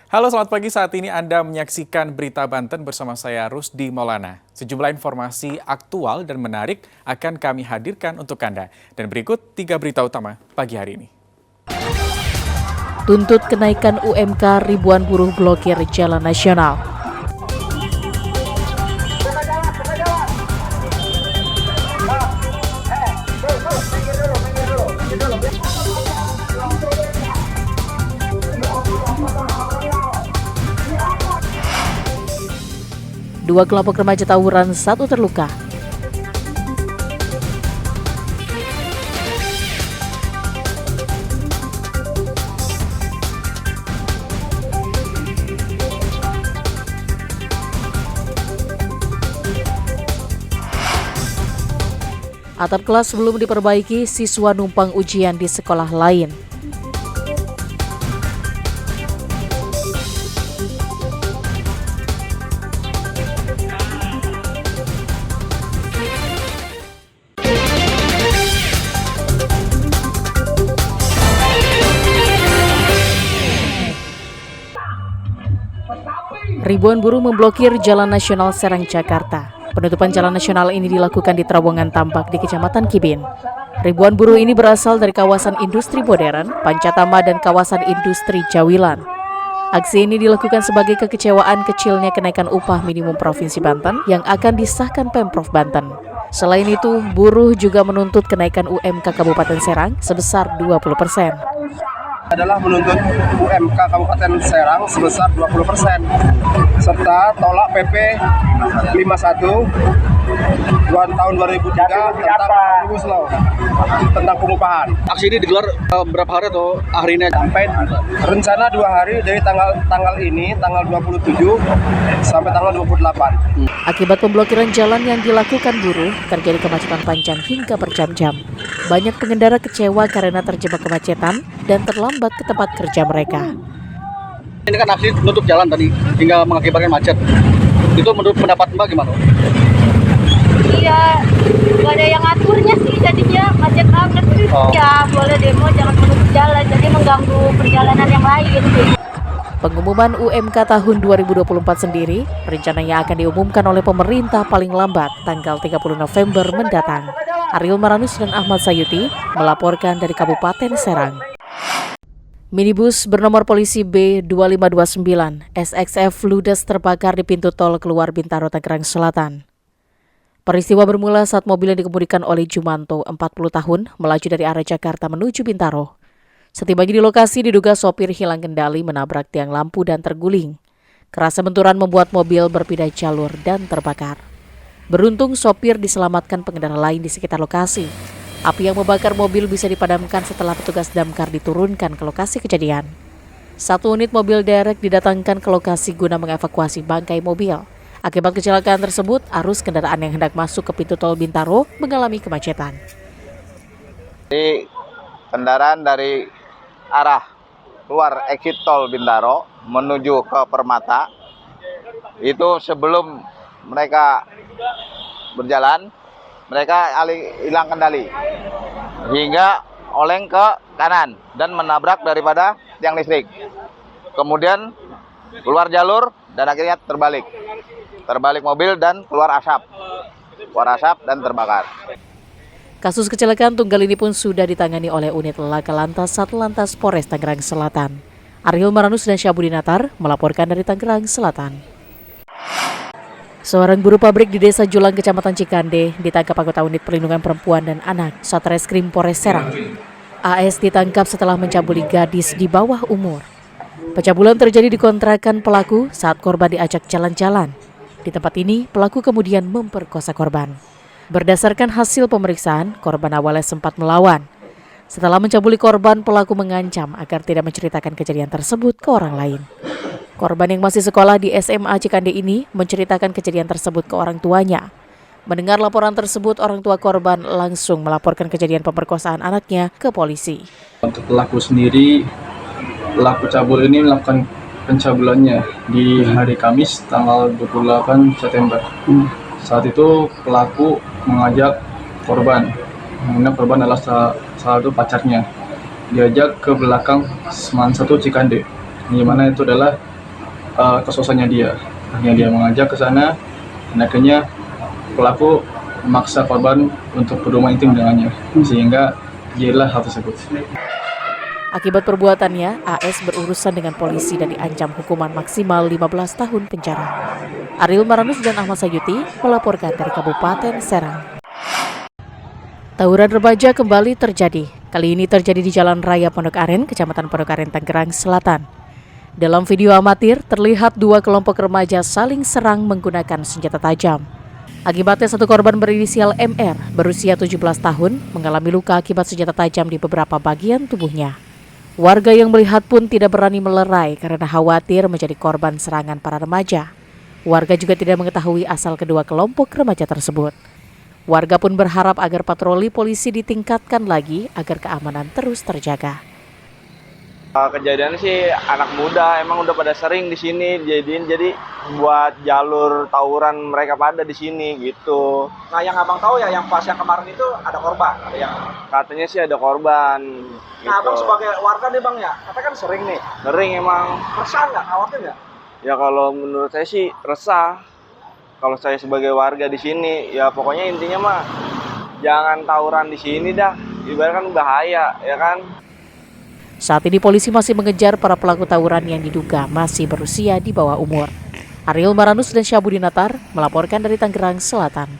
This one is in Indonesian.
Halo, selamat pagi. Saat ini Anda menyaksikan Berita Banten bersama saya Rusdi Maulana. Sejumlah informasi aktual dan menarik akan kami hadirkan untuk Anda. Dan berikut 3 berita utama pagi hari ini. Tuntut kenaikan UMK, ribuan buruh blokir jalan nasional. Dua kelompok remaja tawuran, satu terluka. Atap kelas belum diperbaiki, siswa numpang ujian di sekolah lain. Ribuan buruh memblokir Jalan Nasional Serang, Jakarta. Penutupan jalan nasional ini dilakukan di terowongan tambak di Kecamatan Kibin. Ribuan buruh ini berasal dari kawasan industri modern, Pancatama, dan kawasan industri Jawilan. Aksi ini dilakukan sebagai kekecewaan kecilnya kenaikan upah minimum Provinsi Banten yang akan disahkan Pemprov Banten. Selain itu, buruh juga menuntut kenaikan UMK Kabupaten Serang sebesar 20%. Adalah menuntut UMK Kabupaten Serang sebesar 20% serta tolak PP 51 tahun 2003 tentang Omnibus Law tentang pengupahan. Aksi ini digelar berapa hari atau hari ini? Sampai rencana 2 hari dari tanggal ini, tanggal 27 sampai tanggal 28. Akibat pemblokiran jalan yang dilakukan buruh, terjadi kemacetan panjang hingga berjam-jam. Banyak pengendara kecewa karena terjebak kemacetan dan terlambat ke tempat kerja mereka. Ini kan aksi menutup jalan tadi hingga mengakibatkan macet. Itu menurut pendapat Mbak gimana? Iya, nggak ada yang ngaturnya sih, jadinya macet banget. Ya, boleh demo jangan menutup jalan, jadi mengganggu perjalanan yang lain. Pengumuman UMK tahun 2024 sendiri rencananya akan diumumkan oleh pemerintah paling lambat tanggal 30 November mendatang. Ariel Maranus dan Ahmad Sayuti melaporkan dari Kabupaten Serang. Minibus bernomor polisi B2529 SXF ludes terbakar di pintu tol keluar Bintaro, Tangerang Selatan. Peristiwa bermula saat mobil yang dikemudikan oleh Jumanto, 40 tahun, melaju dari arah Jakarta menuju Bintaro. Setibanya di lokasi diduga sopir hilang kendali menabrak tiang lampu dan terguling. Kerasnya benturan membuat mobil berpindah jalur dan terbakar. Beruntung sopir diselamatkan pengendara lain di sekitar lokasi. Api yang membakar mobil bisa dipadamkan setelah petugas damkar diturunkan ke lokasi kejadian. 1 unit mobil derek didatangkan ke lokasi guna mengevakuasi bangkai mobil. Akibat kecelakaan tersebut, arus kendaraan yang hendak masuk ke pintu tol Bintaro mengalami kemacetan. Jadi kendaraan dari arah luar exit tol Bintaro menuju ke Permata, itu sebelum mereka berjalan, mereka hilang kendali hingga oleng ke kanan dan menabrak daripada tiang listrik. Kemudian keluar jalur dan akhirnya terbalik mobil dan keluar asap dan terbakar. Kasus kecelakaan tunggal ini pun sudah ditangani oleh unit Laka Lantas Satlantas Polres Tangerang Selatan. Ariel Maranus dan Syabudi Natar melaporkan dari Tangerang Selatan. Seorang buruh pabrik di Desa Julang, Kecamatan Cikande, ditangkap anggota unit perlindungan perempuan dan anak Satreskrim Polres Serang. AS ditangkap setelah mencabuli gadis di bawah umur. Pencabulan terjadi di kontrakan pelaku saat korban diajak jalan-jalan. Di tempat ini, pelaku kemudian memperkosa korban. Berdasarkan hasil pemeriksaan, korban awalnya sempat melawan. Setelah mencabuli korban, pelaku mengancam agar tidak menceritakan kejadian tersebut ke orang lain. Korban yang masih sekolah di SMA Cikande ini menceritakan kejadian tersebut ke orang tuanya. Mendengar laporan tersebut, orang tua korban langsung melaporkan kejadian pemerkosaan anaknya ke polisi. Untuk pelaku sendiri, pelaku cabul ini melakukan pencabulannya di hari Kamis tanggal 28 September. Saat itu pelaku mengajak korban, karena korban adalah salah satu pacarnya, diajak ke belakang Seman 1 Cikande, di mana itu adalah kos-kosannya dia. Akhirnya dia mengajak ke sana, dan akhirnya pelaku memaksa korban untuk berhubungan intim dengannya, sehingga terjadilah hal tersebut. Akibat perbuatannya, AS berurusan dengan polisi dan diancam hukuman maksimal 15 tahun penjara. Ariel Maranus dan Ahmad Sayuti melaporkan dari Kabupaten Serang. Tawuran remaja kembali terjadi. Kali ini terjadi di Jalan Raya Pondok Aren, Kecamatan Pondok Aren, Tangerang Selatan. Dalam video amatir, terlihat dua kelompok remaja saling serang menggunakan senjata tajam. Akibatnya satu korban berinisial MR berusia 17 tahun mengalami luka akibat senjata tajam di beberapa bagian tubuhnya. Warga yang melihat pun tidak berani melerai karena khawatir menjadi korban serangan para remaja. Warga juga tidak mengetahui asal kedua kelompok remaja tersebut. Warga pun berharap agar patroli polisi ditingkatkan lagi agar keamanan terus terjaga. Kejadian sih anak muda emang udah pada sering di sini jadi buat jalur tawuran mereka pada di sini gitu. Nah, yang abang tahu ya, yang pas yang kemarin itu ada korban, ada yang. Katanya sih ada korban. Gitu. Nah, abang sebagai warga nih bang ya, katanya kan sering nih. Sering emang. Resah nggak? Khawatir nggak? Ya kalau menurut saya sih resah. Kalau saya sebagai warga di sini, ya pokoknya intinya mah jangan tawuran di sini dah. Ibaratkan bahaya, ya kan? Saat ini polisi masih mengejar para pelaku tawuran yang diduga masih berusia di bawah umur. Ariel Maranus dan Syabudinatar melaporkan dari Tangerang Selatan.